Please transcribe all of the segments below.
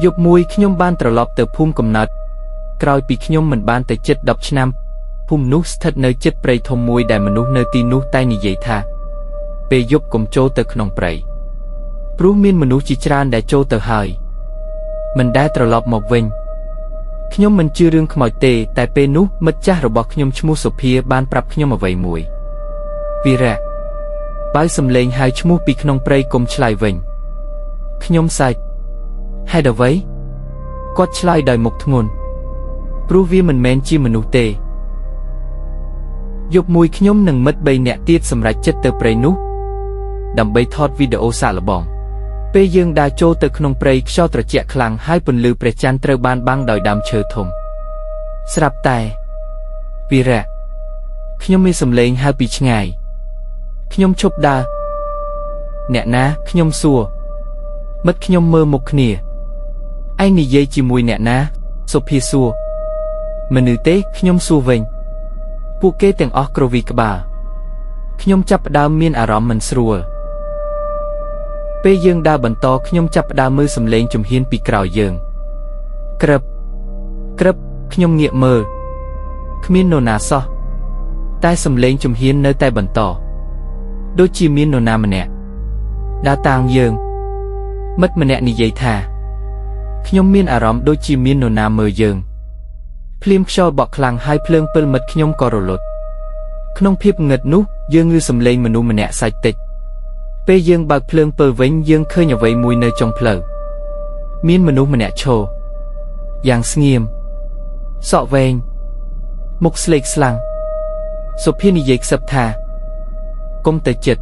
យប់មួយខ្ញុំបានត្រឡប់ទៅភូមិកំណើតក្រោយពីខ្ញុំមិនបានទៅជិត10ឆ្នាំភូមិនោះស្ថិតនៅជិតព្រៃធំមួយដែលមនុស្សនៅទីនោះតែនិយាយថាពេលយប់កុំចូលទៅក្នុងព្រៃព្រោះមានមនុស្សជាច្រើនដែលចូលទៅហើយមិនដែលត្រឡប់មកវិញខ្ញុំមិនជឿរឿងខ្មោចទេតែពេលនោះមិត្តចាស់របស់ខ្ញុំឈ្មោះសុភាបានប្រាប់ខ្ញុំអ្វីមួយវីរៈបើសំឡេងហៅឈ្មោះពីក្នុងព្រៃកុំឆ្លើយវិញខ្ញុំសើចហេតុអ្វីគាត់ឆ្លើយដោយមុខធ្ងន់ព្រោះវាមិនមែនជាមនុស្សទេយប់មួយខ្ញុំនិងមិត្ត3នាក់ទៀតសម្រេចចិត្តទៅព្រៃនោះដើម្បីថតវីដេអូសាកល្បងពេលយើងដើរចូលទៅក្នុងព្រៃខ្យល់ត្រជាក់ខ្លាំងហើយពន្លឺព្រះច័ន្ទត្រូវបានបាំងដោយដើមឈើធំស្រាប់តែវីរៈខ្ញុំមានសំឡេងហៅពីឆ្ងាយខ្ញុំឈប់ដើរអ្នកណាខ្ញុំសួរមិត្តខ្ញុំមើលមុខគ្នាឯងនិយាយជាមួយអ្នកណាសុភាសួរមនុស្សទេខ្ញុំសួរវិញពួកគេទាំងអស់គ្រវីក្បាលខ្ញុំចាប់ផ្ដើមមានអារម្មណ៍មិនស្រួលពេលយើងដើរបន្តខ្ញុំចាប់ផ្ដើមមើលសំឡេងជំហានពីក្រោយយើងក្រឹបក្រឹបខ្ញុំងាកមើលគ្មាននរណាសោះតែសំឡេងជំហាននៅតែបន្តដូចជាមាននរណាម្នាក់ដើរតាមយើងមិត្តម្នាក់និយាយថាខ្ញុំមានអារម្មណ៍ដូចជាមាននរណាមើលយើងភ្លាមខ្យល់បក់ខ្លាំងហើយភ្លើងពិលមិត្តខ្ញុំក៏រលត់ក្នុងភាពងឹតនោះយើងឮសំឡេងមនុស្សម្នាក់សាច់តិចពេលយើងបើកភ្លើងពិលវិញយើងឃើញអ្វីមួយនៅចុងផ្លូវមានមនុស្សម្នាក់ឈរយ៉ាងស្ងៀមសក់វែងមុខស្លេកស្លាំងសុភានិយាយខ្សឹបថាកុំទៅជិត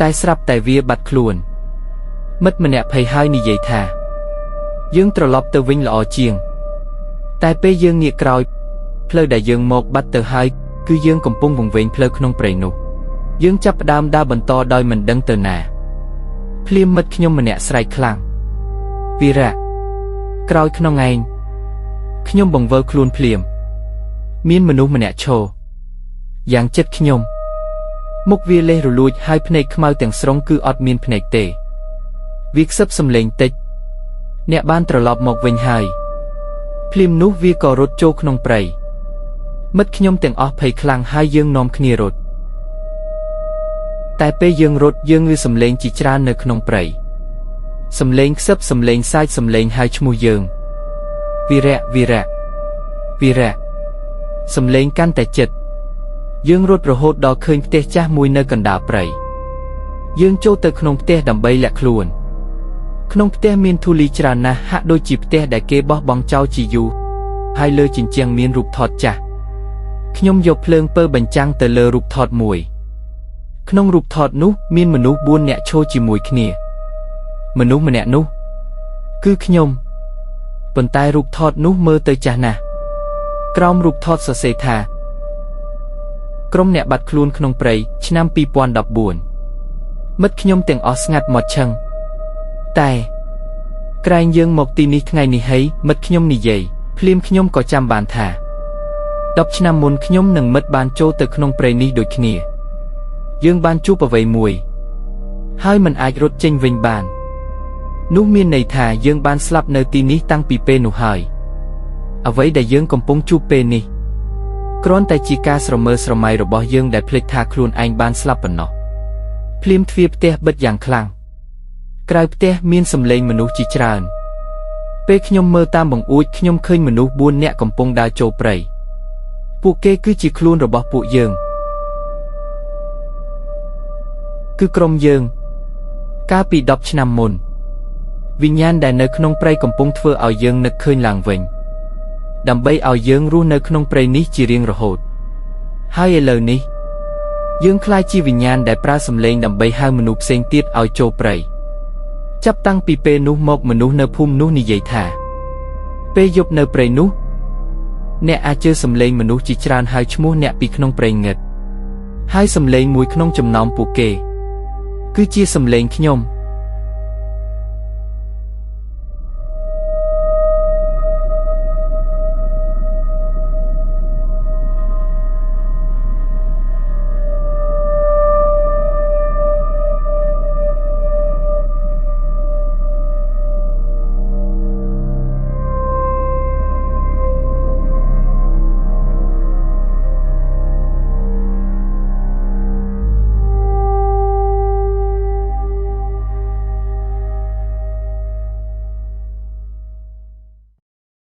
តែស្រាប់តែវាបាត់ខ្លួនមិត្តម្នាក់ភ័យហើយនិយាយថាយើងត្រឡប់ទៅវិញល្អជាងតែពេលយើងងាកក្រោយផ្លូវដែលយើងមកបាត់ទៅហើយគឺយើងកំពុងវង្វេងផ្លូវក្នុងព្រៃនោះយើងចាប់ផ្ដើមដើរបន្តដោយមិនដឹងទៅណាភ្លាមមិត្តខ្ញុំម្នាក់ស្រែកខ្លាំងវីរៈក្រោយក្នុងឯងខ្ញុំបង្វើខ្លួនភ្លាមមានមនុស្សម្នាក់ឈរយ៉ាងជិតខ្ញុំមុខវាលេះរលួចហើយភ្នែកខ្មៅទាំងស្រុងគឺអត់មានភ្នែកទេវាខ្សឹបសំឡេងតិចអ្នកបានត្រឡប់មកវិញហើយភ្លាមនោះវាក៏រត់ចូលក្នុងព្រៃមិត្តខ្ញុំទាំងអស់ភ័យខ្លាំងហើយយើងនាំគ្នារត់តែពេលយើងរត់យើងឮសំឡេងជាច្រើននៅក្នុងព្រៃសំឡេងខ្សឹបសំឡេងសាយសំឡេងហៅឈ្មោះយើងវីរៈវីរៈវីរៈសំឡេងកាន់តែជិតយើងរត់រហូតដល់ឃើញផ្ទះចាស់មួយនៅកណ្ដាលព្រៃយើងចូលទៅក្នុងផ្ទះដើម្បីលាក់ខ្លួនក្នុងផ្ទះមានធូលីច្រើនណាស់ហាក់ដូចជាផ្ទះដែលគេបោះបង់ចោលជាយូរហើយលើជញ្ជាំងមានរូបថតចាស់ខ្ញុំយកភ្លើងពើបញ្ចាំងទៅលើរូបថតមួយក្នុងរូបថតនោះមានមនុស្ស4នាក់ឈរជាមួយគ្នាមនុស្សម្នាក់នោះគឺខ្ញុំប៉ុន្តែរូបថតនោះមើលទៅចាស់ណាស់ក្រោមរូបថតសរសេរថាក្រុមអ្នកបាត់ខ្លួនក្នុងព្រៃឆ្នាំ2014មិត្តខ្ញុំទាំងអស់ស្ងាត់មកឈឹងតែក្រែងយើងមកទីនេះថ្ងៃនេះហើយមិត្តខ្ញុំនិយាយភ្លាមខ្ញុំក៏ចាំបានថា10ឆ្នាំមុនខ្ញុំនិងមិត្តបានចូលទៅក្នុងព្រៃនេះដូចគ្នាយើងបានជួបអ្វីមួយហើយមិនអាចរត់ចេញវិញបាននោះមានន័យថាយើងបានស្លាប់នៅទីនេះតាំងពីពេលនោះហើយអ្វីដែលយើងកំពុងជួបពេលនេះគ្រាន់តែជាការស្រមើស្រមៃរបស់យើងដែលភ្លេចថាខ្លួនឯងបានស្លាប់ប៉ុណ្ណោះភ្លាមទ្វារផ្ទះបិទយ៉ាងខ្លាំងក្រៅផ្ទះមានសំឡេងមនុស្សជាច្រើនពេលខ្ញុំមើលតាមបង្អួចខ្ញុំឃើញមនុស្ស4នាក់កំពុងដើរចូលព្រៃពួកគេគឺជាខ្លួនរបស់ពួកយើងគឺក្រុមយើងកាលពី10ឆ្នាំមុនវិញ្ញាណដែលនៅក្នុងព្រៃកំពុងធ្វើឲ្យយើងនឹកឃើញឡើងវិញដើម្បីឲ្យយើងរស់នៅក្នុងព្រៃនេះជារៀងរហូតហើយឥឡូវនេះយើងក្លាយជាវិញ្ញាណដែលប្រើសម្លេងដើម្បីហៅមនុស្សផ្សេងទៀតឲ្យចូលព្រៃចាប់តាំងពីពេលនោះមកមនុស្សនៅភូមិនោះនិយាយថាពេលយប់នៅព្រៃនោះអ្នកអាចជឿសម្លេងមនុស្សជាច្រើនហៅឈ្មោះអ្នកពីក្នុងព្រៃងឹតហើយសម្លេងមួយក្នុងចំណោមពួកគេគឺជាសម្លេងខ្ញុំ